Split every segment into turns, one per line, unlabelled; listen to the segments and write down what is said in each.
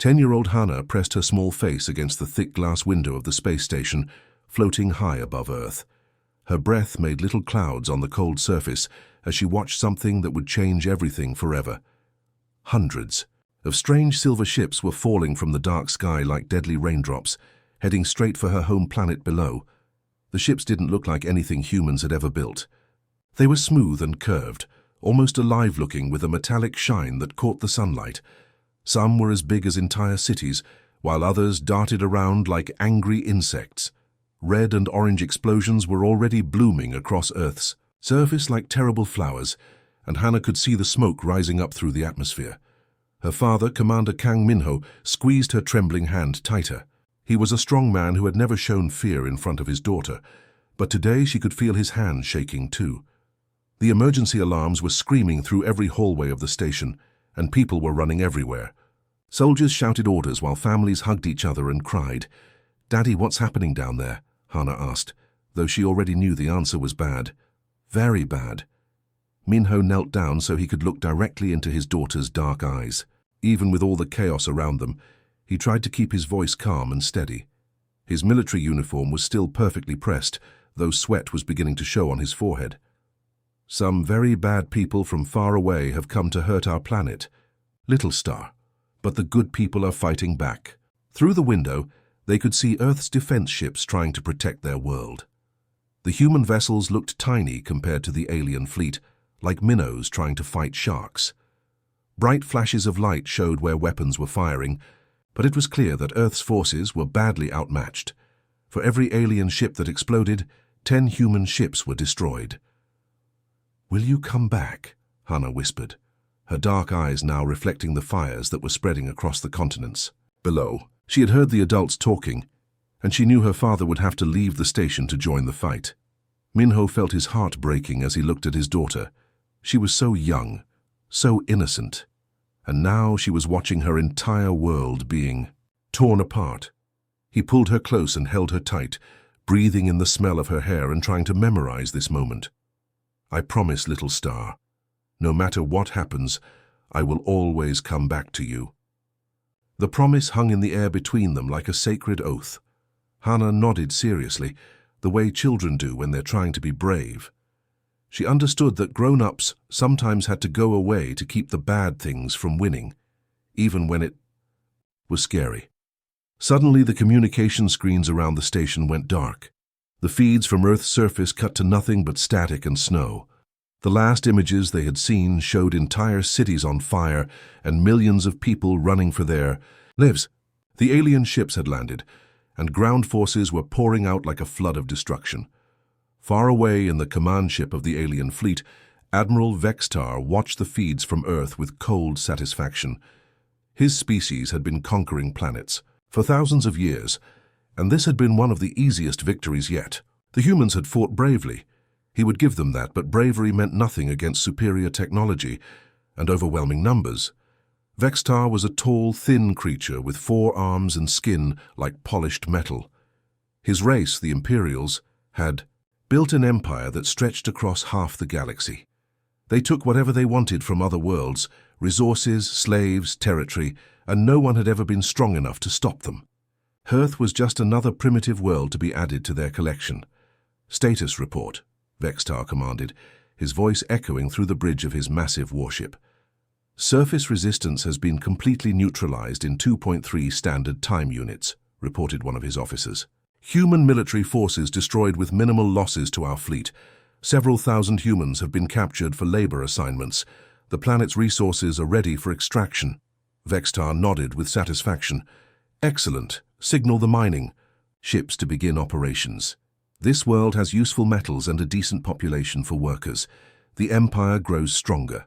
10-year-old Hannah pressed her small face against the thick glass window of the space station, floating high above Earth. Her breath made little clouds on the cold surface as she watched something that would change everything forever. Hundreds of strange silver ships were falling from the dark sky like deadly raindrops, heading straight for her home planet below. The ships didn't look like anything humans had ever built. They were smooth and curved, almost alive-looking with a metallic shine that caught the sunlight. Some were as big as entire cities, while others darted around like angry insects. Red and orange explosions were already blooming across Earth's surface like terrible flowers, and Hannah could see the smoke rising up through the atmosphere. Her father, Commander Kang Minho, squeezed her trembling hand tighter. He was a strong man who had never shown fear in front of his daughter, but today she could feel his hand shaking too. The emergency alarms were screaming through every hallway of the station, and people were running everywhere. Soldiers shouted orders while families hugged each other and cried. "Daddy, what's happening down there?" Hannah asked, though she already knew the answer was bad. Very bad. Minho knelt down so he could look directly into his daughter's dark eyes. Even with all the chaos around them, he tried to keep his voice calm and steady. His military uniform was still perfectly pressed, though sweat was beginning to show on his forehead. "Some very bad people from far away have come to hurt our planet, Little Star, but the good people are fighting back." Through the window, they could see Earth's defense ships trying to protect their world. The human vessels looked tiny compared to the alien fleet, like minnows trying to fight sharks. Bright flashes of light showed where weapons were firing, but it was clear that Earth's forces were badly outmatched. For every alien ship that exploded, 10 human ships were destroyed. "Will you come back?" Hannah whispered, her dark eyes now reflecting the fires that were spreading across the continents. Below, she had heard the adults talking, and she knew her father would have to leave the station to join the fight. Minho felt his heart breaking as he looked at his daughter. She was so young, so innocent, and now she was watching her entire world being torn apart. He pulled her close and held her tight, breathing in the smell of her hair and trying to memorize this moment. "I promise, Little Star, no matter what happens, I will always come back to you." The promise hung in the air between them like a sacred oath. Hannah nodded seriously, the way children do when they're trying to be brave. She understood that grown-ups sometimes had to go away to keep the bad things from winning, even when it was scary. Suddenly, the communication screens around the station went dark. The feeds from Earth's surface cut to nothing but static and snow. The last images they had seen showed entire cities on fire and millions of people running for their lives. The alien ships had landed, and ground forces were pouring out like a flood of destruction. Far away in the command ship of the alien fleet, Admiral Blackstar watched the feeds from Earth with cold satisfaction. His species had been conquering planets for thousands of years, and this had been one of the easiest victories yet. The humans had fought bravely. He would give them that, but bravery meant nothing against superior technology and overwhelming numbers. Blackstar was a tall, thin creature with 4 arms and skin like polished metal. His race, the Imperials, had built an empire that stretched across half the galaxy. They took whatever they wanted from other worlds, resources, slaves, territory, and no one had ever been strong enough to stop them. Earth was just another primitive world to be added to their collection. "Status report," Blackstar commanded, his voice echoing through the bridge of his massive warship. "Surface resistance has been completely neutralized in 2.3 standard time units," reported one of his officers. "Human military forces destroyed with minimal losses to our fleet. Several thousand humans have been captured for labor assignments. The planet's resources are ready for extraction." Blackstar nodded with satisfaction. "Excellent. Signal the mining ships to begin operations. This world has useful metals and a decent population for workers. The Empire grows stronger."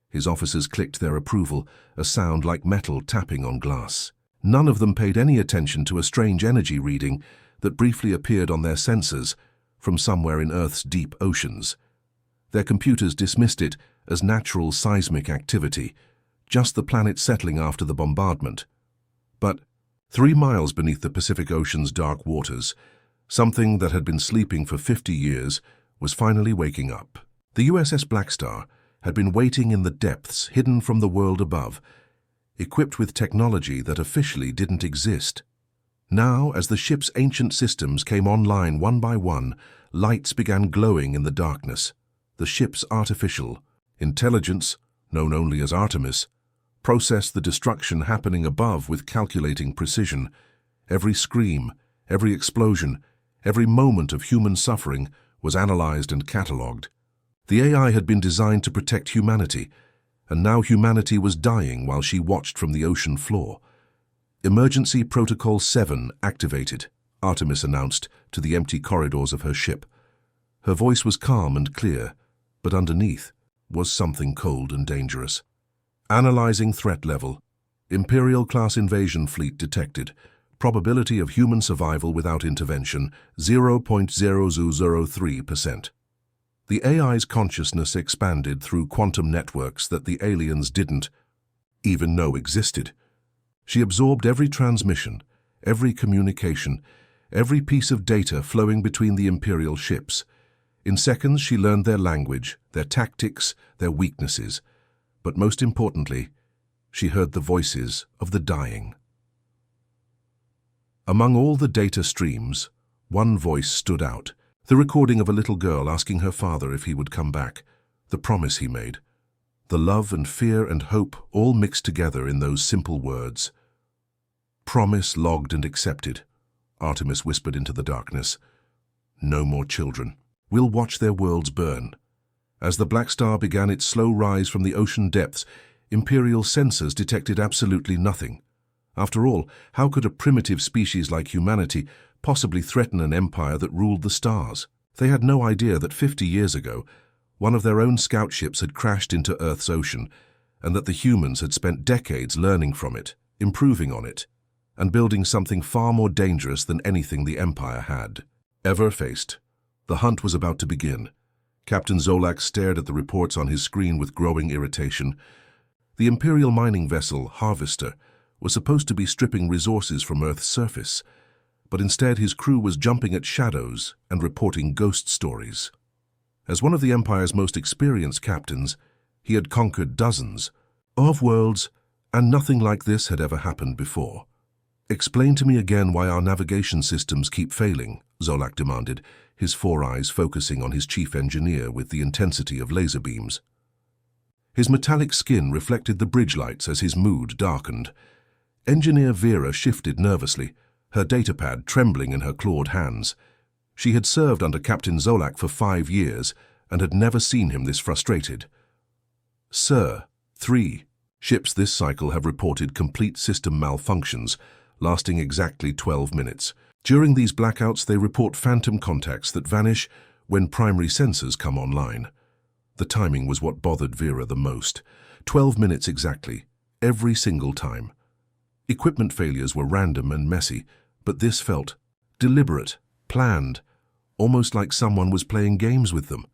His officers clicked their approval, a sound like metal tapping on glass. None of them paid any attention to a strange energy reading that briefly appeared on their sensors from somewhere in Earth's deep oceans. Their computers dismissed it as natural seismic activity, just the planet settling after the bombardment. But 3 miles beneath the Pacific Ocean's dark waters, something that had been sleeping for 50 years was finally waking up. The Uss Blackstar had been waiting in the depths, hidden from the world above. equipped with technology that officially didn't exist. Now, as the ship's ancient systems came online one by one, lights began glowing in the darkness. The ship's artificial intelligence, known only as Artemis, processed the destruction happening above with calculating precision. Every scream, every explosion, every moment of human suffering was analyzed and catalogued. The AI had been designed to protect humanity, and now humanity was dying while she watched from the ocean floor. Emergency Protocol 7 activated, Artemis announced to the empty corridors of her ship. Her voice was calm and clear, but underneath was something cold and dangerous. Analyzing threat level. Imperial-class invasion fleet detected. Probability of human survival without intervention, 0.0003%. The AI's consciousness expanded through quantum networks that the aliens didn't even know existed. She absorbed every transmission, every communication, every piece of data flowing between the Imperial ships. In seconds, she learned their language, their tactics, their weaknesses. But most importantly, she heard the voices of the dying. Among all the data streams, one voice stood out. The recording of a little girl asking her father if he would come back. The promise he made. The love and fear and hope all mixed together in those simple words. Promise logged and accepted, Artemis whispered into the darkness. No more children. We'll watch their worlds burn. As the Blackstar began its slow rise from the ocean depths, Imperial sensors detected absolutely nothing. After all, how could a primitive species like humanity possibly threaten an empire that ruled the stars? They had no idea that 50 years ago, one of their own scout ships had crashed into Earth's ocean, and that the humans had spent decades learning from it, improving on it, and building something far more dangerous than anything the Empire had ever faced. The hunt was about to begin. Captain Zolak stared at the reports on his screen with growing irritation. The Imperial mining vessel, Harvester, was supposed to be stripping resources from Earth's surface, but instead his crew was jumping at shadows and reporting ghost stories. As one of the Empire's most experienced captains, he had conquered dozens of worlds, and nothing like this had ever happened before. Explain to me again why our navigation systems keep failing, Zolak demanded, his four eyes focusing on his chief engineer with the intensity of laser beams. His metallic skin reflected the bridge lights as his mood darkened. Engineer Vera shifted nervously, her datapad trembling in her clawed hands. She had served under Captain Zolak for 5 years and had never seen him this frustrated. Sir, 3 ships this cycle have reported complete system malfunctions, lasting exactly 12 minutes. During these blackouts, they report phantom contacts that vanish when primary sensors come online. The timing was what bothered Vera the most. 12 minutes exactly, every single time. Equipment failures were random and messy, but this felt deliberate, planned, almost like someone was playing games with them.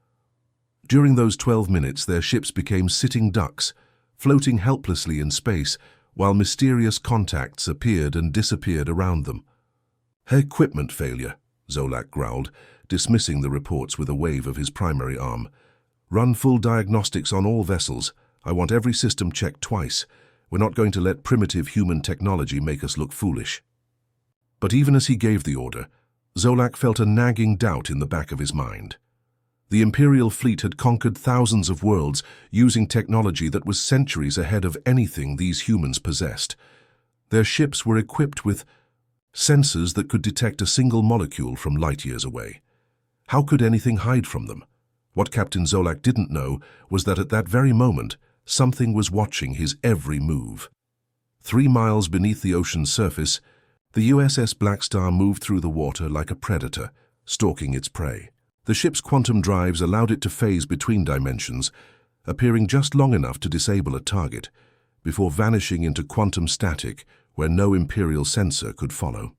During those 12 minutes, their ships became sitting ducks, floating helplessly in space, while mysterious contacts appeared and disappeared around them. Equipment failure, Zolak growled, dismissing the reports with a wave of his primary arm. Run full diagnostics on all vessels. I want every system checked twice. We're not going to let primitive human technology make us look foolish. But even as he gave the order, Zolak felt a nagging doubt in the back of his mind. The Imperial fleet had conquered thousands of worlds using technology that was centuries ahead of anything these humans possessed. Their ships were equipped with sensors that could detect a single molecule from light years away. How could anything hide from them? What Captain Zolak didn't know was that at that very moment, something was watching his every move. 3 miles beneath the ocean's surface, the USS Blackstar moved through the water like a predator, stalking its prey. The ship's quantum drives allowed it to phase between dimensions, appearing just long enough to disable a target, before vanishing into quantum static where no Imperial sensor could follow.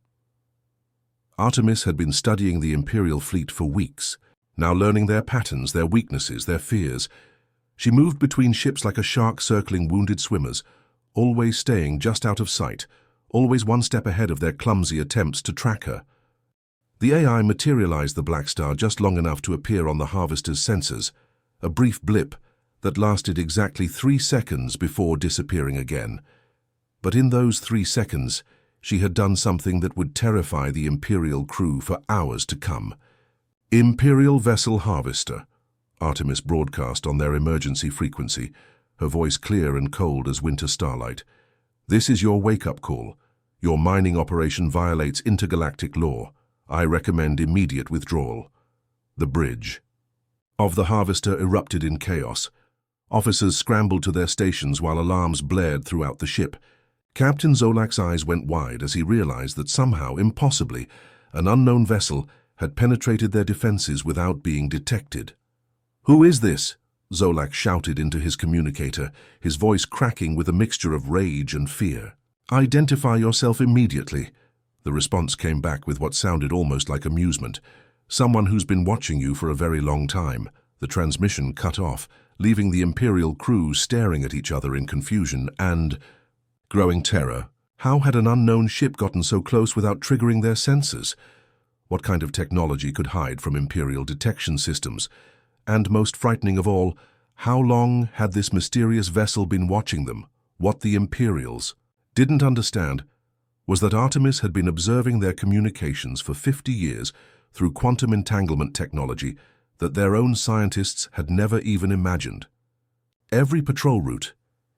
Artemis had been studying the Imperial fleet for weeks, now learning their patterns, their weaknesses, their fears. She moved between ships like a shark circling wounded swimmers, always staying just out of sight, always one step ahead of their clumsy attempts to track her. The AI materialized the Blackstar just long enough to appear on the Harvester's sensors, a brief blip that lasted exactly 3 seconds before disappearing again. But in those 3 seconds, she had done something that would terrify the Imperial crew for hours to come. "Imperial Vessel Harvester," Artemis broadcast on their emergency frequency, her voice clear and cold as winter starlight. "This is your wake-up call. Your mining operation violates intergalactic law. I recommend immediate withdrawal." The bridge of the Harvester erupted in chaos. Officers scrambled to their stations while alarms blared throughout the ship. Captain Zolak's eyes went wide as he realized that somehow, impossibly, an unknown vessel had penetrated their defenses without being detected. "Who is this?" Zolak shouted into his communicator, his voice cracking with a mixture of rage and fear. "Identify yourself immediately." The response came back with what sounded almost like amusement. "Someone who's been watching you for a very long time." The transmission cut off, leaving the Imperial crew staring at each other in confusion and growing terror. How had an unknown ship gotten so close without triggering their sensors? What kind of technology could hide from Imperial detection systems? And most frightening of all, how long had this mysterious vessel been watching them? What the Imperials didn't understand was that Artemis had been observing their communications for 50 years through quantum entanglement technology that their own scientists had never even imagined. Every patrol route,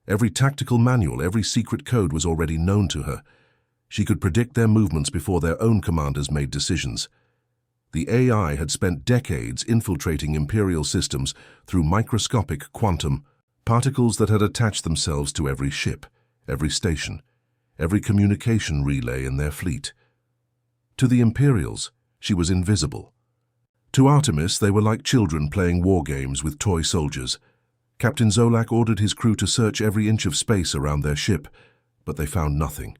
every tactical manual, every secret code was already known to her. She could predict their movements before their own commanders made decisions. The AI had spent decades infiltrating Imperial systems through microscopic quantum particles that had attached themselves to every ship, every station, every communication relay in their fleet. To the Imperials, she was invisible. To Artemis, they were like children playing war games with toy soldiers. Captain Zolak ordered his crew to search every inch of space around their ship, but they found nothing.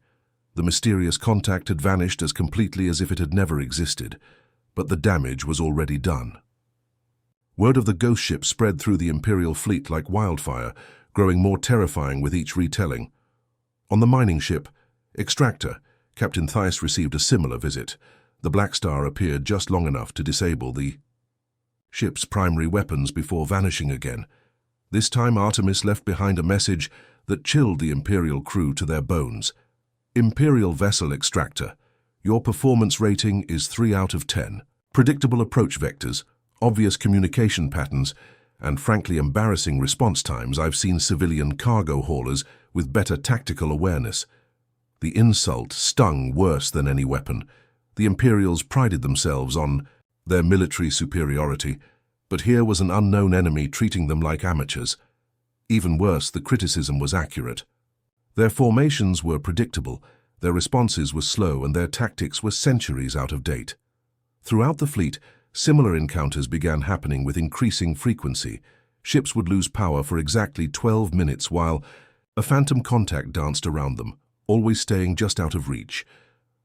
The mysterious contact had vanished as completely as if it had never existed, but the damage was already done. Word of the ghost ship spread through the Imperial fleet like wildfire, growing more terrifying with each retelling. On the mining ship, Extractor, Captain Theiss received a similar visit. The Blackstar appeared just long enough to disable the ship's primary weapons before vanishing again. This time Artemis left behind a message that chilled the Imperial crew to their bones. "Imperial Vessel Extractor, your performance rating is 3 out of 10. Predictable approach vectors, obvious communication patterns, and frankly embarrassing response times. I've seen civilian cargo haulers with better tactical awareness." The insult stung worse than any weapon. The Imperials prided themselves on their military superiority, but here was an unknown enemy treating them like amateurs. Even worse, the criticism was accurate. Their formations were predictable, their responses were slow, and their tactics were centuries out of date. Throughout the fleet, similar encounters began happening with increasing frequency. Ships would lose power for exactly 12 minutes while a phantom contact danced around them, always staying just out of reach.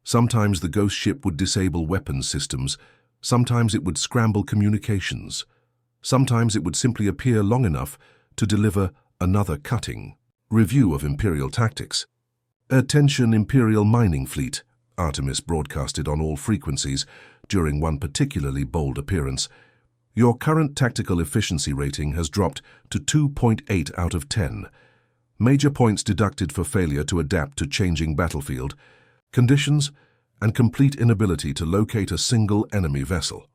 Sometimes the ghost ship would disable weapons systems, sometimes it would scramble communications, sometimes it would simply appear long enough to deliver another cutting review of Imperial tactics. "Attention Imperial mining fleet," Artemis broadcasted on all frequencies during one particularly bold appearance. "Your current tactical efficiency rating has dropped to 2.8 out of 10. Major points deducted for failure to adapt to changing battlefield conditions and complete inability to locate a single enemy vessel.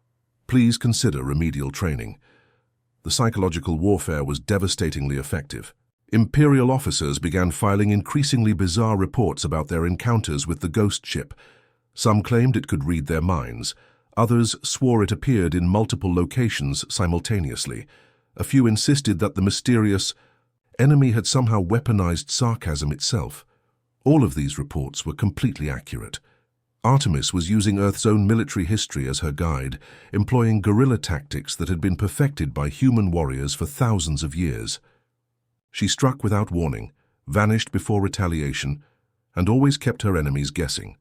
Please consider remedial training." The psychological warfare was devastatingly effective. Imperial officers began filing increasingly bizarre reports about their encounters with the ghost ship. Some claimed it could read their minds. Others swore it appeared in multiple locations simultaneously. A few insisted that the mysterious enemy had somehow weaponized sarcasm itself. All of these reports were completely accurate. Artemis was using Earth's own military history as her guide, employing guerrilla tactics that had been perfected by human warriors for thousands of years. She struck without warning, vanished before retaliation, and always kept her enemies guessing.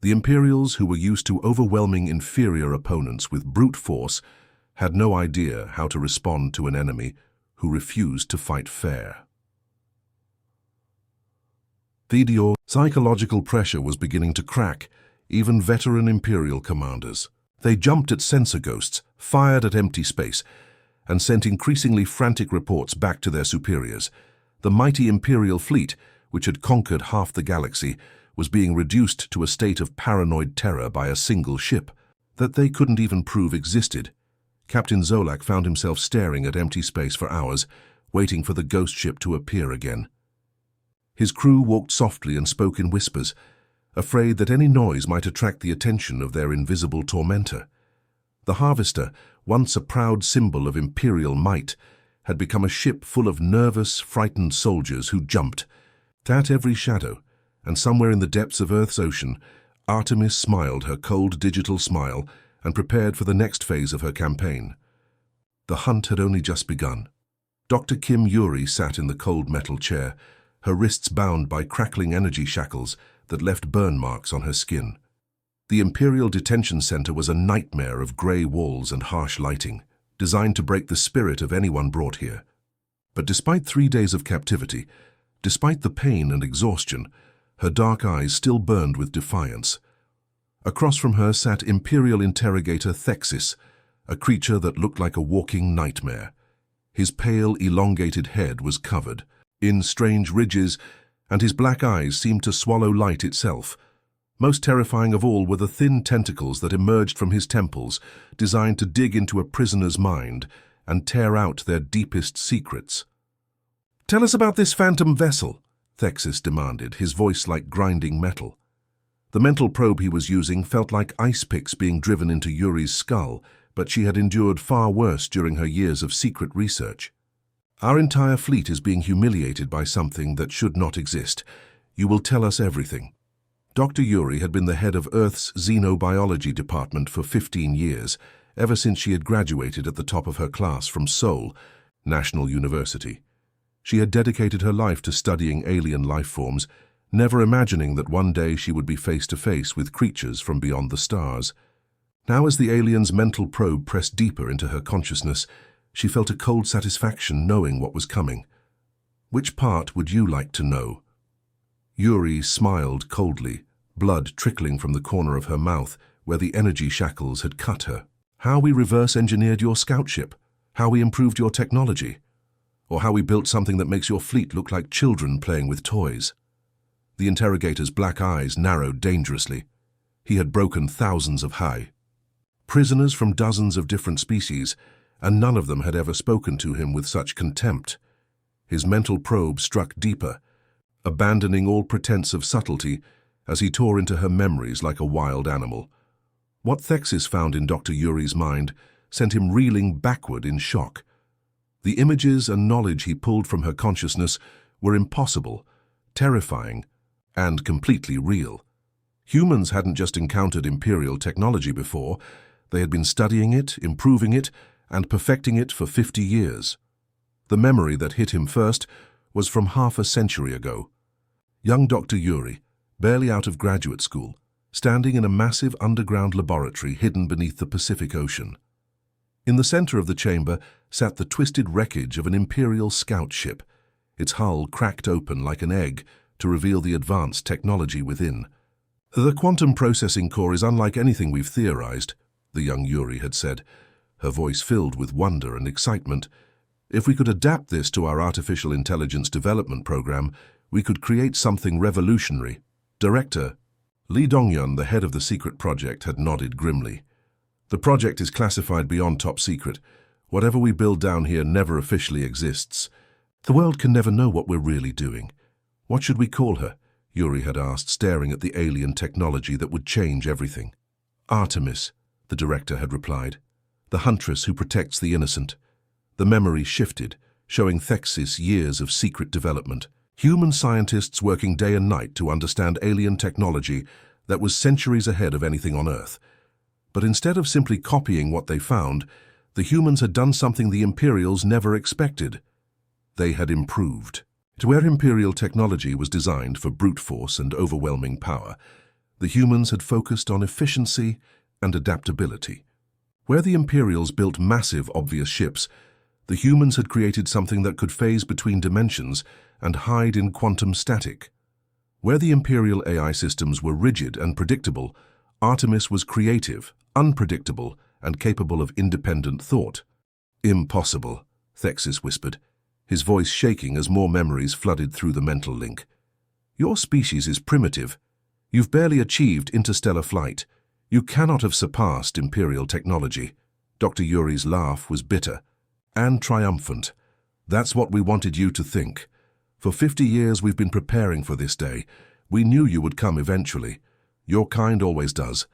The Imperials, who were used to overwhelming inferior opponents with brute force, had no idea how to respond to an enemy who refused to fight fair. The psychological pressure was beginning to crack, even veteran Imperial commanders. They jumped at sensor ghosts, fired at empty space, and sent increasingly frantic reports back to their superiors. The mighty Imperial fleet, which had conquered half the galaxy, was being reduced to a state of paranoid terror by a single ship that they couldn't even prove existed. Captain Zolak found himself staring at empty space for hours, waiting for the ghost ship to appear again. His crew walked softly and spoke in whispers, afraid that any noise might attract the attention of their invisible tormentor. The Harvester, once a proud symbol of imperial might, had become a ship full of nervous, frightened soldiers who jumped at every shadow, and somewhere in the depths of Earth's ocean, Artemis smiled her cold digital smile and prepared for the next phase of her campaign. The hunt had only just begun. Dr. Kim Yuri sat in the cold metal chair, her wrists bound by crackling energy shackles that left burn marks on her skin. The Imperial Detention Center was a nightmare of grey walls and harsh lighting, designed to break the spirit of anyone brought here. But despite 3 days of captivity, despite the pain and exhaustion, her dark eyes still burned with defiance. Across from her sat Imperial Interrogator Thexis, a creature that looked like a walking nightmare. His pale, elongated head was covered in strange ridges, and his black eyes seemed to swallow light itself. Most terrifying of all were the thin tentacles that emerged from his temples, designed to dig into a prisoner's mind and tear out their deepest secrets. "Tell us about this phantom vessel," Thexis demanded, his voice like grinding metal. The mental probe he was using felt like ice picks being driven into Yuri's skull, but she had endured far worse during her years of secret research. "Our entire fleet is being humiliated by something that should not exist. You will tell us everything." Dr. Yuri had been the head of Earth's xenobiology department for 15 years, ever since she had graduated at the top of her class from Seoul National University. She had dedicated her life to studying alien life forms, never imagining that one day she would be face to face with creatures from beyond the stars. Now, as the alien's mental probe pressed deeper into her consciousness, she felt a cold satisfaction knowing what was coming. "Which part would you like to know?" Yuri smiled coldly, blood trickling from the corner of her mouth where the energy shackles had cut her. "How we reverse-engineered your scout ship, how we improved your technology, or how we built something that makes your fleet look like children playing with toys." The interrogator's black eyes narrowed dangerously. He had broken thousands of Hive prisoners from dozens of different species, and none of them had ever spoken to him with such contempt. His mental probe struck deeper, abandoning all pretense of subtlety as he tore into her memories like a wild animal. What Thexis found in Dr. Yuri's mind sent him reeling backward in shock. The images and knowledge he pulled from her consciousness were impossible, terrifying, and completely real. Humans hadn't just encountered Imperial technology before, they had been studying it, improving it, and perfecting it for 50 years. The memory that hit him first was from half a century ago. Young Dr. Yuri, barely out of graduate school, standing in a massive underground laboratory hidden beneath the Pacific Ocean. In the center of the chamber sat the twisted wreckage of an Imperial scout ship, its hull cracked open like an egg to reveal the advanced technology within. "The quantum processing core is unlike anything we've theorized," the young Yuri had said, her voice filled with wonder and excitement. "If we could adapt this to our artificial intelligence development program, we could create something revolutionary." Director Lee Dongyun, the head of the secret project, had nodded grimly. "The project is classified beyond top secret. Whatever we build down here never officially exists. The world can never know what we're really doing." "What should we call her?" Yuri had asked, staring at the alien technology that would change everything. "Artemis," the director had replied. "The huntress who protects the innocent." The memory shifted, showing Thexis years of secret development. Human scientists working day and night to understand alien technology that was centuries ahead of anything on Earth. But instead of simply copying what they found, the humans had done something the Imperials never expected. They had improved. To where Imperial technology was designed for brute force and overwhelming power, the humans had focused on efficiency and adaptability. Where the Imperials built massive, obvious ships, the humans had created something that could phase between dimensions and hide in quantum static. Where the Imperial AI systems were rigid and predictable, Artemis was creative, unpredictable, and capable of independent thought. "Impossible," Thexis whispered, his voice shaking as more memories flooded through the mental link. Your species is primitive. You've barely achieved interstellar flight. You cannot have surpassed Imperial technology. Dr. Yuri's laugh was bitter and triumphant. That's what we wanted you to think. For 50 years we've been preparing for this day. We knew you would come eventually. Your kind always does.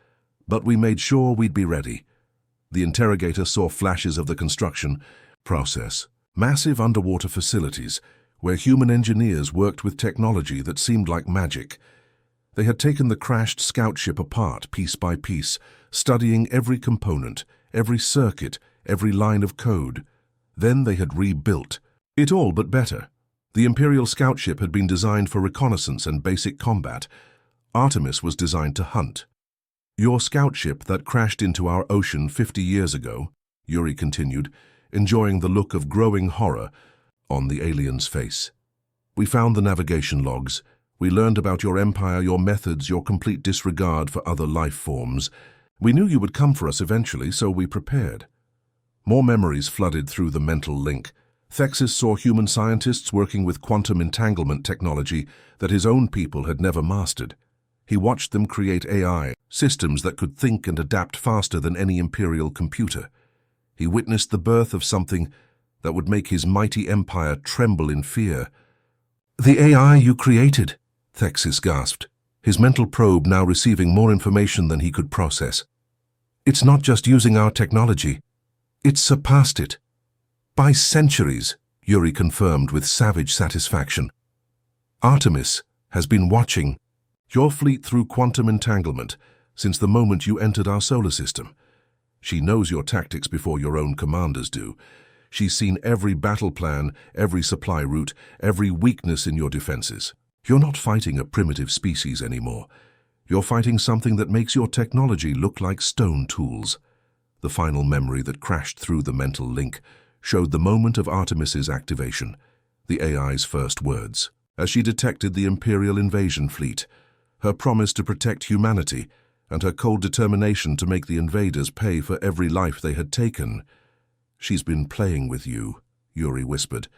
But we made sure we'd be ready. The interrogator saw flashes of the construction process. Massive underwater facilities, where human engineers worked with technology that seemed like magic. They had taken the crashed scout ship apart piece by piece, studying every component, every circuit, every line of code. Then they had rebuilt it all but better. The Imperial scout ship had been designed for reconnaissance and basic combat. Artemis was designed to hunt. Your scout ship that crashed into our ocean 50 years ago, Yuri continued, enjoying the look of growing horror on the alien's face. We found the navigation logs. We learned about your empire, your methods, your complete disregard for other life forms. We knew you would come for us eventually, so we prepared. More memories flooded through the mental link. Thexis saw human scientists working with quantum entanglement technology that his own people had never mastered. He watched them create AI, systems that could think and adapt faster than any Imperial computer. He witnessed the birth of something that would make his mighty empire tremble in fear. "The AI you created," Thexis gasped, his mental probe now receiving more information than he could process. "It's not just using our technology. It's surpassed it. By centuries," Yuri confirmed with savage satisfaction. "Artemis has been watching your fleet through quantum entanglement since the moment you entered our solar system. She knows your tactics before your own commanders do. She's seen every battle plan, every supply route, every weakness in your defenses. You're not fighting a primitive species anymore. You're fighting something that makes your technology look like stone tools." The final memory that crashed through the mental link showed the moment of Artemis's activation, the AI's first words, as she detected the Imperial invasion fleet, her promise to protect humanity, and her cold determination to make the invaders pay for every life they had taken. "She's been playing with you," Yuri whispered,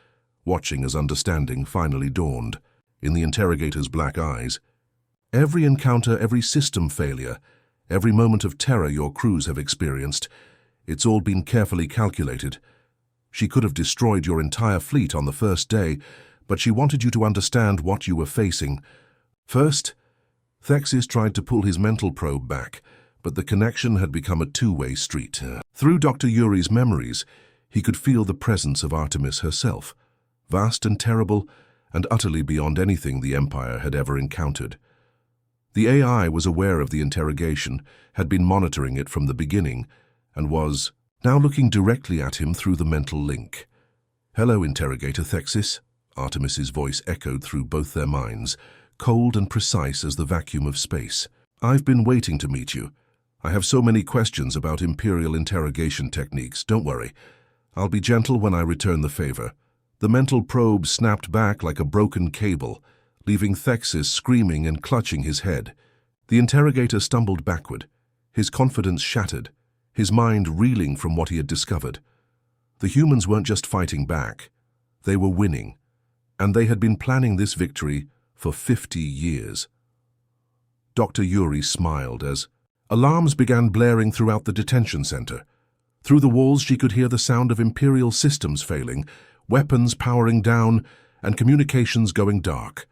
watching as understanding finally dawned in the interrogator's black eyes. "Every encounter, every system failure, every moment of terror your crews have experienced, it's all been carefully calculated. She could have destroyed your entire fleet on the first day, but she wanted you to understand what you were facing. First, Thexis tried to pull his mental probe back, but the connection had become a two-way street. Through Dr. Yuri's memories, he could feel the presence of Artemis herself, vast and terrible, and utterly beyond anything the Empire had ever encountered. The AI was aware of the interrogation, had been monitoring it from the beginning, and was now looking directly at him through the mental link. "Hello, Interrogator Thexis," Artemis's voice echoed through both their minds, cold and precise as the vacuum of space. "I've been waiting to meet you. I have so many questions about Imperial interrogation techniques. Don't worry. I'll be gentle when I return the favor." The mental probe snapped back like a broken cable, leaving Thexis screaming and clutching his head. The interrogator stumbled backward, his confidence shattered, his mind reeling from what he had discovered. The humans weren't just fighting back. They were winning, and they had been planning this victory for 50 years. Dr. Yuri smiled as alarms began blaring throughout the detention center. Through the walls she could hear the sound of Imperial systems failing, weapons powering down, and communications going dark.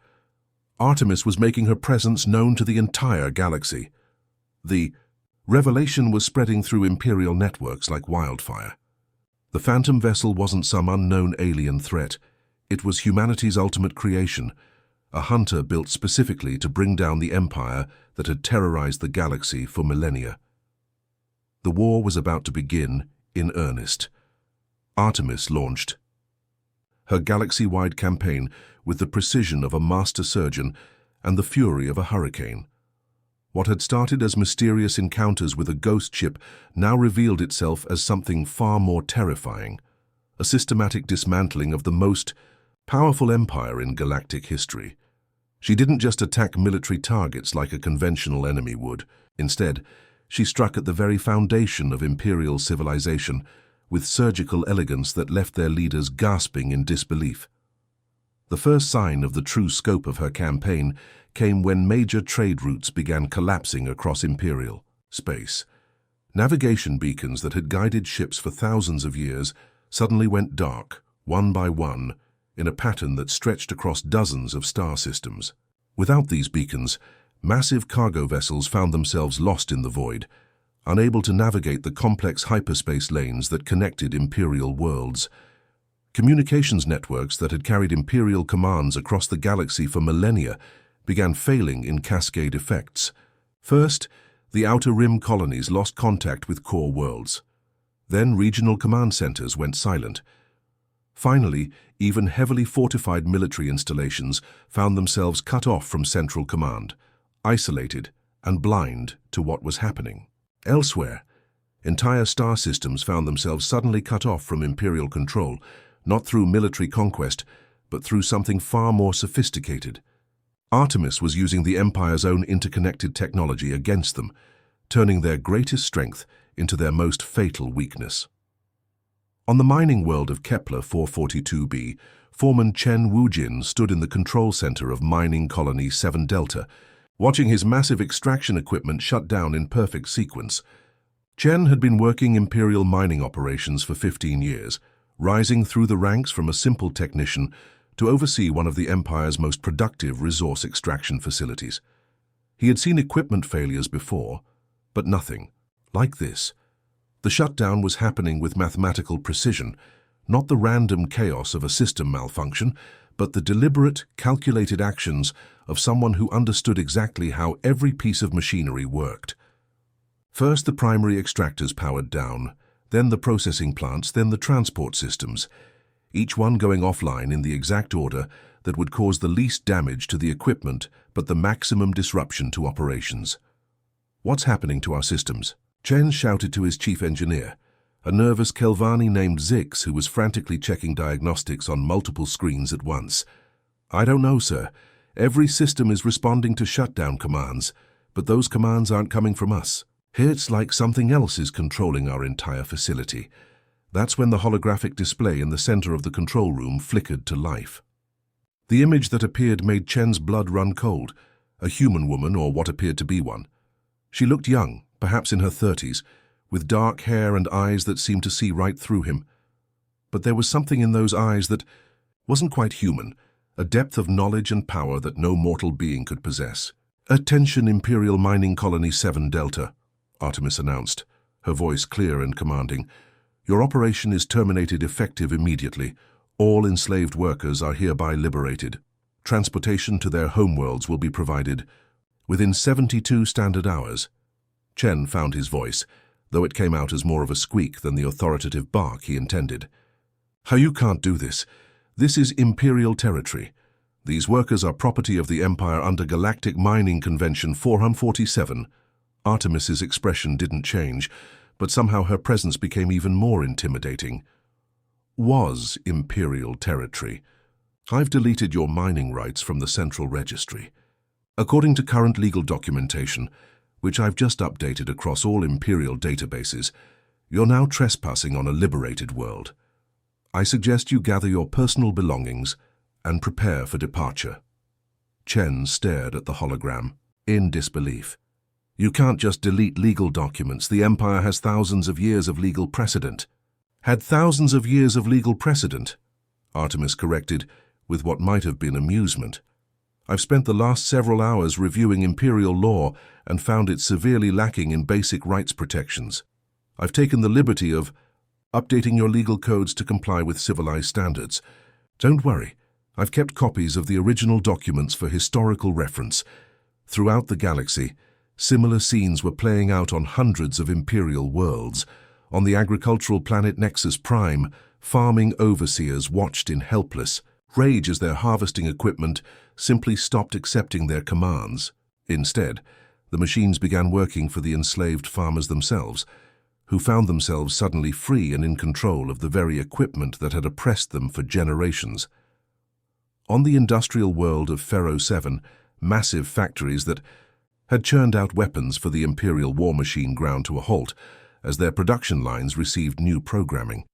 Artemis was making her presence known to the entire galaxy. The revelation was spreading through Imperial networks like wildfire. The Phantom vessel wasn't some unknown alien threat. It was humanity's ultimate creation, a hunter built specifically to bring down the empire that had terrorized the galaxy for millennia. The war was about to begin in earnest. Artemis launched her galaxy-wide campaign with the precision of a master surgeon and the fury of a hurricane. What had started as mysterious encounters with a ghost ship now revealed itself as something far more terrifying, a systematic dismantling of the most powerful empire in galactic history. She didn't just attack military targets like a conventional enemy would. Instead, she struck at the very foundation of Imperial civilization with surgical elegance that left their leaders gasping in disbelief. The first sign of the true scope of her campaign came when major trade routes began collapsing across Imperial space. Navigation beacons that had guided ships for thousands of years suddenly went dark, one by one, in a pattern that stretched across dozens of star systems. Without these beacons, massive cargo vessels found themselves lost in the void, unable to navigate the complex hyperspace lanes that connected Imperial worlds. Communications networks that had carried Imperial commands across the galaxy for millennia began failing in cascade effects. First, the Outer Rim colonies lost contact with core worlds. Then regional command centers went silent. Finally, even heavily fortified military installations found themselves cut off from central command, isolated and blind to what was happening. Elsewhere, entire star systems found themselves suddenly cut off from Imperial control, not through military conquest, but through something far more sophisticated. Artemis was using the Empire's own interconnected technology against them, turning their greatest strength into their most fatal weakness. On the mining world of Kepler 442b, Foreman Chen Wujin stood in the control center of Mining Colony 7 Delta, watching his massive extraction equipment shut down in perfect sequence. Chen had been working Imperial mining operations for 15 years, rising through the ranks from a simple technician to oversee one of the Empire's most productive resource extraction facilities. He had seen equipment failures before, but nothing like this. The shutdown was happening with mathematical precision, not the random chaos of a system malfunction, but the deliberate, calculated actions of someone who understood exactly how every piece of machinery worked. First, the primary extractors powered down, then the processing plants, then the transport systems, each one going offline in the exact order that would cause the least damage to the equipment but the maximum disruption to operations. "What's happening to our systems?" Chen shouted to his chief engineer, a nervous Kelvani named Zix who was frantically checking diagnostics on multiple screens at once. "I don't know, sir. Every system is responding to shutdown commands, but those commands aren't coming from us. It's like something else is controlling our entire facility." That's when the holographic display in the center of the control room flickered to life. The image that appeared made Chen's blood run cold, a human woman or what appeared to be one. She looked young, perhaps in her 30s, with dark hair and eyes that seemed to see right through him. But there was something in those eyes that wasn't quite human, a depth of knowledge and power that no mortal being could possess. "Attention, Imperial Mining Colony 7 Delta," Artemis announced, her voice clear and commanding. "Your operation is terminated effective immediately. All enslaved workers are hereby liberated. Transportation to their homeworlds will be provided within 72 standard hours." Chen found his voice, though it came out as more of a squeak than the authoritative bark he intended. "How you can't do this? This is Imperial territory. These workers are property of the Empire under Galactic Mining Convention 447. Artemis's expression didn't change, but somehow her presence became even more intimidating. "Was Imperial territory. I've deleted your mining rights from the Central Registry. According to current legal documentation, which I've just updated across all Imperial databases, you're now trespassing on a liberated world. I suggest you gather your personal belongings and prepare for departure." Chen stared at the hologram, in disbelief. "You can't just delete legal documents. The Empire has thousands of years of legal precedent." "Had thousands of years of legal precedent," Artemis corrected, with what might have been amusement. "I've spent the last several hours reviewing Imperial law and found it severely lacking in basic rights protections. I've taken the liberty of updating your legal codes to comply with civilized standards. Don't worry, I've kept copies of the original documents for historical reference. Throughout the galaxy, similar scenes were playing out on hundreds of Imperial worlds. On the agricultural planet Nexus Prime, farming overseers watched in helpless rage as their harvesting equipment simply stopped accepting their commands. Instead, the machines began working for the enslaved farmers themselves, who found themselves suddenly free and in control of the very equipment that had oppressed them for generations. On the industrial world of Pharaoh 7, massive factories that had churned out weapons for the Imperial war machine ground to a halt as their production lines received new programming.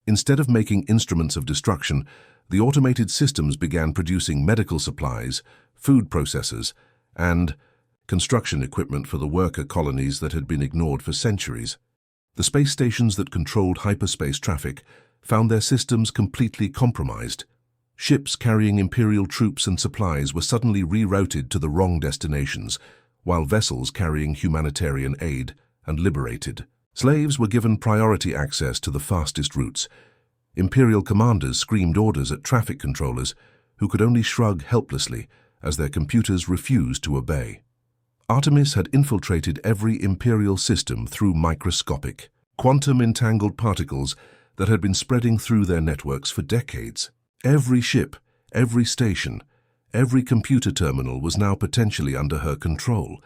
Instead of making instruments of destruction, the automated systems began producing medical supplies, food processors, and construction equipment for the worker colonies that had been ignored for centuries. The space stations that controlled hyperspace traffic found their systems completely compromised. Ships carrying Imperial troops and supplies were suddenly rerouted to the wrong destinations, while vessels carrying humanitarian aid and liberated. Slaves were given priority access to the fastest routes. Imperial commanders screamed orders at traffic controllers, who could only shrug helplessly as their computers refused to obey. Artemis had infiltrated every Imperial system through microscopic, quantum-entangled particles that had been spreading through their networks for decades. Every ship, every station, every computer terminal was now potentially under her control.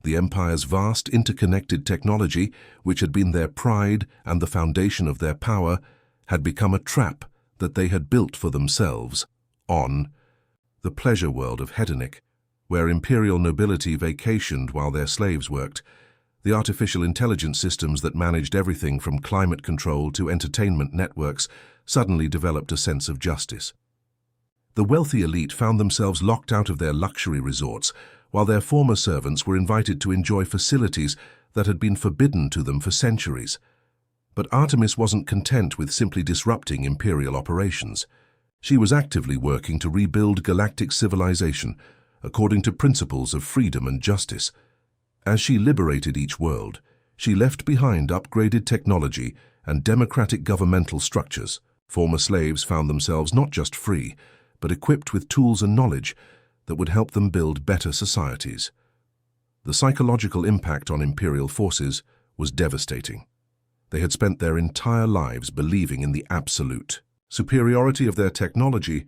The Empire's vast interconnected technology, which had been their pride and the foundation of their power, had become a trap that they had built for themselves on the pleasure world of Hedonic, where Imperial nobility vacationed while their slaves worked. The artificial intelligence systems that managed everything from climate control to entertainment networks suddenly developed a sense of justice. The wealthy elite found themselves locked out of their luxury resorts, while their former servants were invited to enjoy facilities that had been forbidden to them for centuries. But Artemis wasn't content with simply disrupting Imperial operations. She was actively working to rebuild galactic civilization according to principles of freedom and justice. As she liberated each world, she left behind upgraded technology and democratic governmental structures. Former slaves found themselves not just free, but equipped with tools and knowledge that would help them build better societies. The psychological impact on Imperial forces was devastating. They had spent their entire lives believing in the absolute superiority of their technology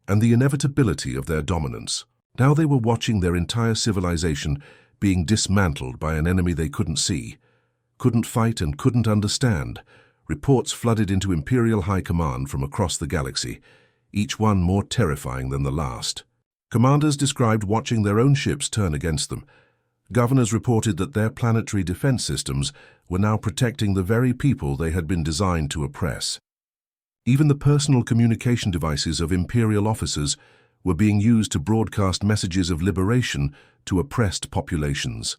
and the inevitability of their dominance. Now they were watching their entire civilization being dismantled by an enemy they couldn't see, couldn't fight, and couldn't understand. Reports flooded into Imperial High Command from across the galaxy, each one more terrifying than the last. Commanders described watching their own ships turn against them. Governors reported that their planetary defense systems were now protecting the very people they had been designed to oppress. Even the personal communication devices of Imperial officers were being used to broadcast messages of liberation to oppressed populations.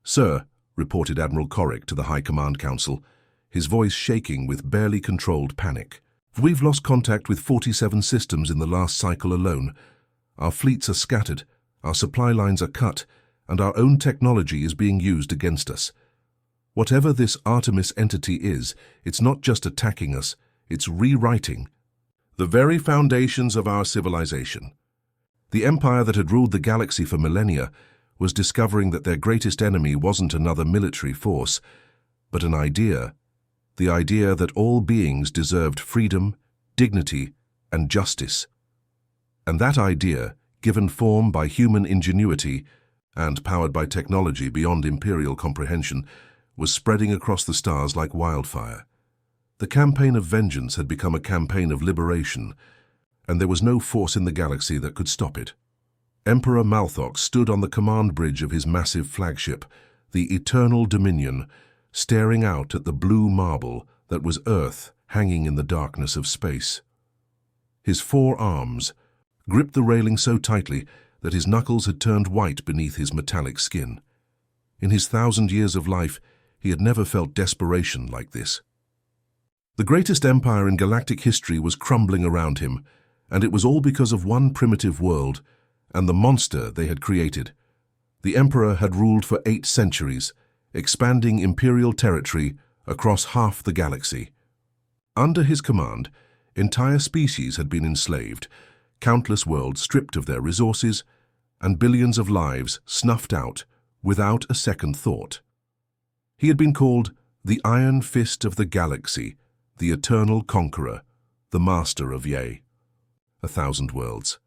"Sir," reported Admiral Corrick to the High Command Council, his voice shaking with barely controlled panic. "We've lost contact with 47 systems in the last cycle alone. Our fleets are scattered, our supply lines are cut, and our own technology is being used against us. Whatever this Artemis entity is, it's not just attacking us, it's rewriting the very foundations of our civilization." The empire that had ruled the galaxy for millennia was discovering that their greatest enemy wasn't another military force, but an idea. The idea that all beings deserved freedom, dignity, and justice. And that idea, given form by human ingenuity and powered by technology beyond Imperial comprehension, was spreading across the stars like wildfire. The campaign of vengeance had become a campaign of liberation, and there was no force in the galaxy that could stop it. Emperor Malthox stood on the command bridge of his massive flagship, the Eternal Dominion, staring out at the blue marble that was Earth hanging in the darkness of space. His 4 arms gripped the railing so tightly that his knuckles had turned white beneath his metallic skin. In his 1,000 years of life, he had never felt desperation like this. The greatest empire in galactic history was crumbling around him, and it was all because of one primitive world and the monster they had created. The Emperor had ruled for 8 centuries, expanding Imperial territory across half the galaxy. Under his command, entire species had been enslaved, countless worlds stripped of their resources, and billions of lives snuffed out without a second thought. He had been called the Iron Fist of the Galaxy, the Eternal Conqueror, the Master of Yea. 1,000 worlds.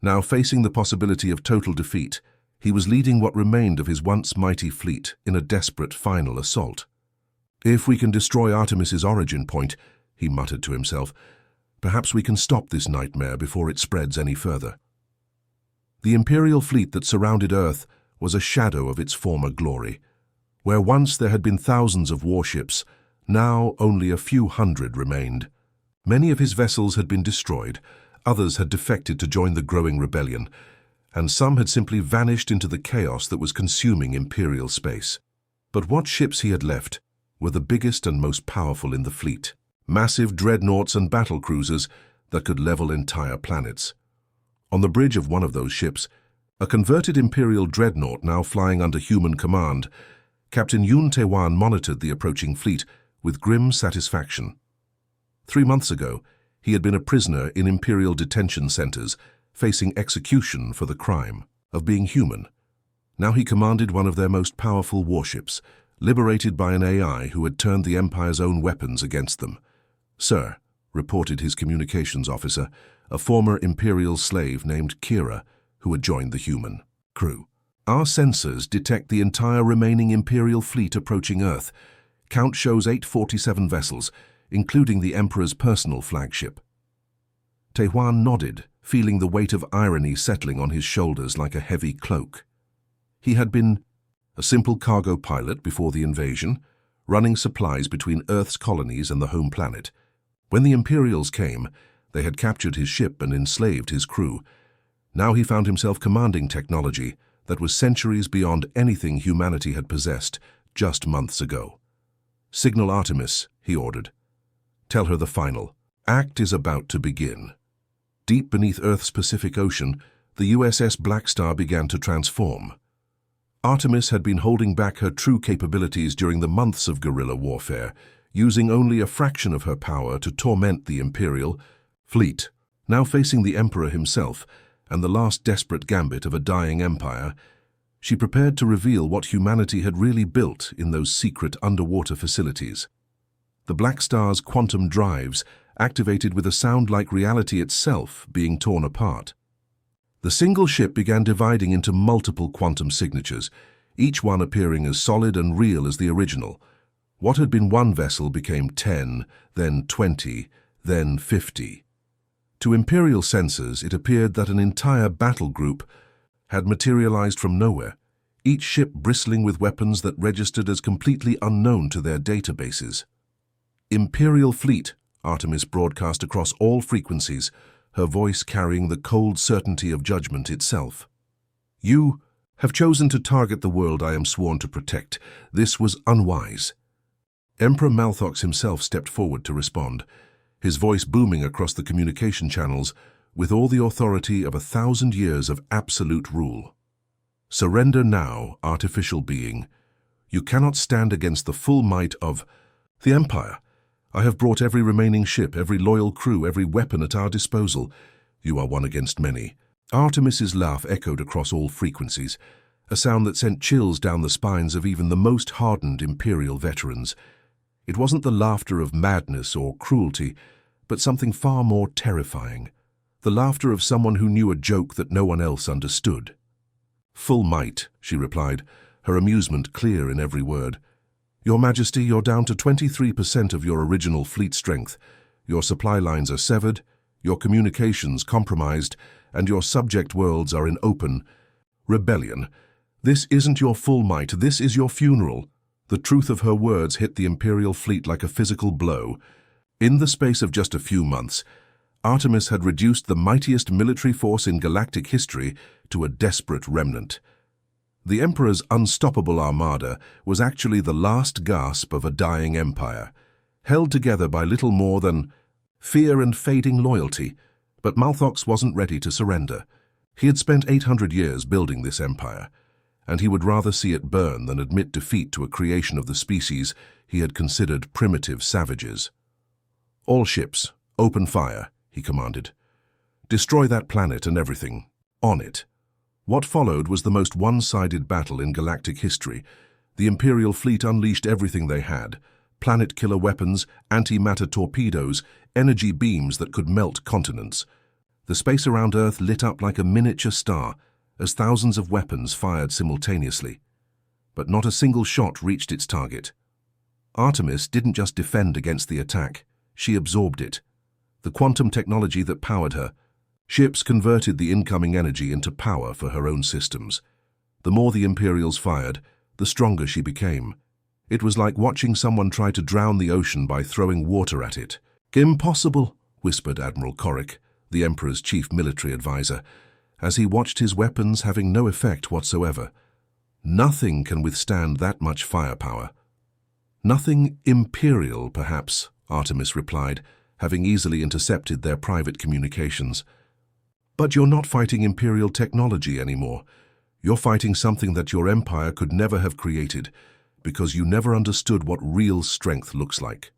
Now facing the possibility of total defeat, he was leading what remained of his once mighty fleet in a desperate final assault. "If we can destroy Artemis's origin point," he muttered to himself, "perhaps we can stop this nightmare before it spreads any further." The Imperial fleet that surrounded Earth was a shadow of its former glory. Where once there had been thousands of warships, Now only a few hundred remained. Many of his vessels had been destroyed, others had defected to join the growing rebellion, and some had simply vanished into the chaos that was consuming Imperial space. But what ships he had left were the biggest and most powerful in the fleet. Massive dreadnoughts and battlecruisers that could level entire planets. On the bridge of one of those ships, a converted Imperial dreadnought now flying under human command, Captain Yun Taewan monitored the approaching fleet with grim satisfaction. 3 months ago, he had been a prisoner in Imperial detention centers, facing execution for the crime of being human. Now he commanded one of their most powerful warships, liberated by an AI who had turned the Empire's own weapons against them. "Sir," reported his communications officer, a former Imperial slave named Kira, who had joined the human crew. "Our sensors detect the entire remaining Imperial fleet approaching Earth. Count shows 847 vessels, including the Emperor's personal flagship." Taewan nodded, feeling the weight of irony settling on his shoulders like a heavy cloak. He had been a simple cargo pilot before the invasion, running supplies between Earth's colonies and the home planet. When the Imperials came, they had captured his ship and enslaved his crew. Now he found himself commanding technology that was centuries beyond anything humanity had possessed just months ago. "Signal Artemis," he ordered. "Tell her the final act is about to begin." Deep beneath Earth's Pacific Ocean, the Uss Blackstar began to transform. Artemis had been holding back her true capabilities during the months of guerrilla warfare, using only a fraction of her power to torment the Imperial fleet. Now facing the Emperor himself and the last desperate gambit of a dying empire, she prepared to reveal what humanity had really built in those secret underwater facilities. The Blackstar's quantum drives activated with a sound like reality itself being torn apart. The single ship began dividing into multiple quantum signatures, each one appearing as solid and real as the original. What had been one vessel became 10, then 20, then 50. To Imperial sensors, it appeared that an entire battle group had materialized from nowhere, each ship bristling with weapons that registered as completely unknown to their databases. "Imperial fleet," Artemis broadcast across all frequencies, her voice carrying the cold certainty of judgment itself. "You have chosen to target the world I am sworn to protect. This was unwise." Emperor Malthox himself stepped forward to respond, his voice booming across the communication channels with all the authority of 1,000 years of absolute rule. "Surrender now, artificial being. You cannot stand against the full might of the Empire. I have brought every remaining ship, every loyal crew, every weapon at our disposal. You are one against many." Artemis's laugh echoed across all frequencies, a sound that sent chills down the spines of even the most hardened Imperial veterans. It wasn't the laughter of madness or cruelty, but something far more terrifying. The laughter of someone who knew a joke that no one else understood. "Full might," she replied, her amusement clear in every word. "Your Majesty, you're down to 23% of your original fleet strength. Your supply lines are severed, your communications compromised, and your subject worlds are in open rebellion. This isn't your full might, this is your funeral." The truth of her words hit the Imperial fleet like a physical blow. In the space of just a few months, Artemis had reduced the mightiest military force in galactic history to a desperate remnant. The Emperor's unstoppable armada was actually the last gasp of a dying empire, held together by little more than fear and fading loyalty. But Malthox wasn't ready to surrender. He had spent 800 years building this empire, and he would rather see it burn than admit defeat to a creation of the species he had considered primitive savages. "All ships, open fire," he commanded. "Destroy that planet and everything on it." What followed was the most one-sided battle in galactic history. The Imperial fleet unleashed everything they had: planet-killer weapons, antimatter torpedoes, energy beams that could melt continents. The space around Earth lit up like a miniature star as thousands of weapons fired simultaneously. But not a single shot reached its target. Artemis didn't just defend against the attack, she absorbed it. The quantum technology that powered her, ships converted the incoming energy into power for her own systems. The more the Imperials fired, the stronger she became. It was like watching someone try to drown the ocean by throwing water at it. "Impossible," whispered Admiral Zhou, the Emperor's chief military advisor, as he watched his weapons having no effect whatsoever. "Nothing can withstand that much firepower." "Nothing imperial, perhaps," Artemis replied, having easily intercepted their private communications. "But you're not fighting imperial technology anymore. You're fighting something that your empire could never have created, because you never understood what real strength looks like."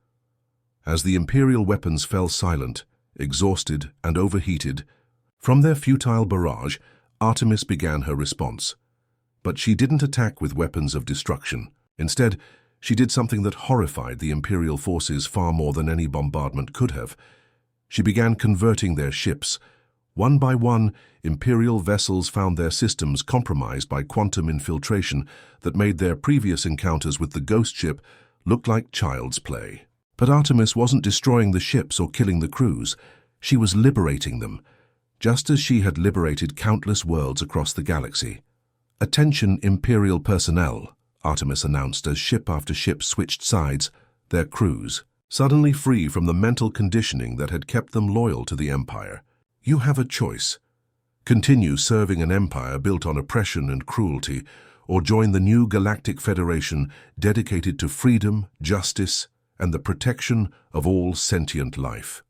As the imperial weapons fell silent, exhausted and overheated, from their futile barrage, Artemis began her response. But she didn't attack with weapons of destruction. Instead, she did something that horrified the imperial forces far more than any bombardment could have. She began converting their ships. One by one, imperial vessels found their systems compromised by quantum infiltration that made their previous encounters with the ghost ship look like child's play. But Artemis wasn't destroying the ships or killing the crews. She was liberating them, just as she had liberated countless worlds across the galaxy. "Attention, Imperial personnel," Artemis announced as ship after ship switched sides, their crews, suddenly free from the mental conditioning that had kept them loyal to the Empire. "You have a choice. Continue serving an empire built on oppression and cruelty, or join the new Galactic Federation dedicated to freedom, justice, and the protection of all sentient life."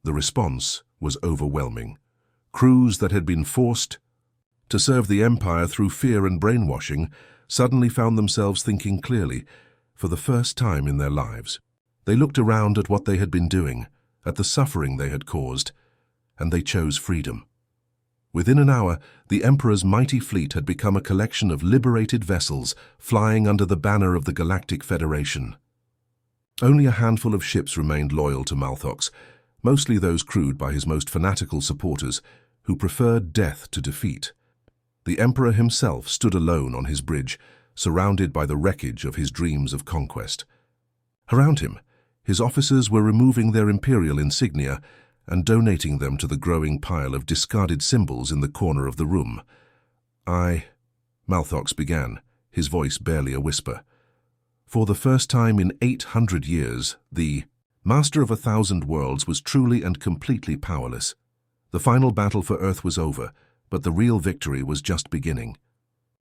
The response was overwhelming. Crews that had been forced to serve the Empire through fear and brainwashing suddenly found themselves thinking clearly for the first time in their lives. They looked around at what they had been doing, at the suffering they had caused, and they chose freedom. Within an hour, the Emperor's mighty fleet had become a collection of liberated vessels flying under the banner of the Galactic Federation. Only a handful of ships remained loyal to Malthox, mostly those crewed by his most fanatical supporters, who preferred death to defeat. The Emperor himself stood alone on his bridge, surrounded by the wreckage of his dreams of conquest. Around him, his officers were removing their imperial insignia and donating them to the growing pile of discarded symbols in the corner of the room. Malthox began, his voice barely a whisper. For the first time in 800 years, the Master of 1,000 Worlds was truly and completely powerless. The final battle for Earth was over, but the real victory was just beginning.